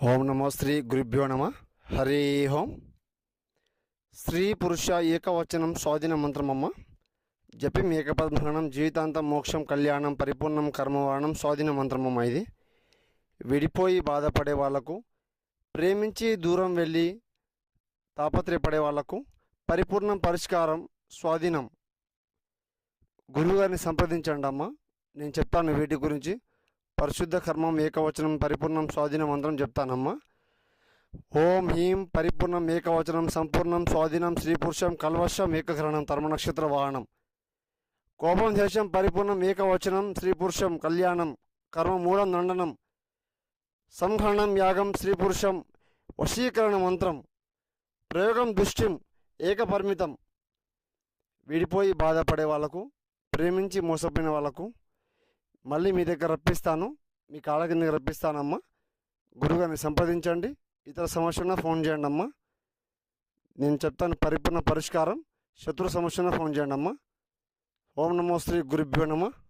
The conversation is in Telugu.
ఓం నమో శ్రీ గురుభ్యో నమ. హరి ఓం. స్త్రీ పురుష ఏకవచనం స్వాధీన మంత్రమమ్మ. జపం ఏకపద్మహనం జీవితాంతం మోక్షం కళ్యాణం పరిపూర్ణం కర్మవాణం స్వాధీన మంత్రమమ్మ. ఇది విడిపోయి బాధపడే వాళ్లకు, ప్రేమించి దూరం వెళ్ళి తాపత్రయపడే వాళ్లకు పరిపూర్ణం పరిష్కారం స్వాధీనం. గురువుగారిని సంప్రదించండి అమ్మ. నేను చెప్తాను వీటి గురించి. పరిశుద్ధ కర్మం ఏకవచనం పరిపూర్ణం స్వాధీన మంత్రం చెప్తానమ్మా. ఓం హ్రీం పరిపూర్ణం ఏకవచనం సంపూర్ణం స్వాధీనం శ్రీ పురుషం కల్వశం ఏకగ్రహణం తర్మ నక్షత్ర వాహనం కోపం దేశం పరిపూర్ణం ఏకవచనం శ్రీ పురుషం కళ్యాణం కర్మ మూలం దండనం సంహరణం యాగం శ్రీ పురుషం వశీకరణ మంత్రం ప్రయోగం దుష్టిం ఏకపరిమితం. విడిపోయి బాధపడే వాళ్లకు, ప్రేమించి మోసపోయిన వాళ్లకు మళ్ళీ మీ దగ్గర రప్పిస్తాను, మీ కాళ్ళ కింద రప్పిస్తానమ్మా. గురుగారిని సంప్రదించండి. ఇతర సమస్యన ఫోన్ చేయండి అమ్మా. నేను చెప్తాను పరిపూర్ణ పరిష్కారం. శత్రు సమస్యన ఫోన్ చేయండి అమ్మా. ఓం నమో శ్రీ గురుభ్యో నమ.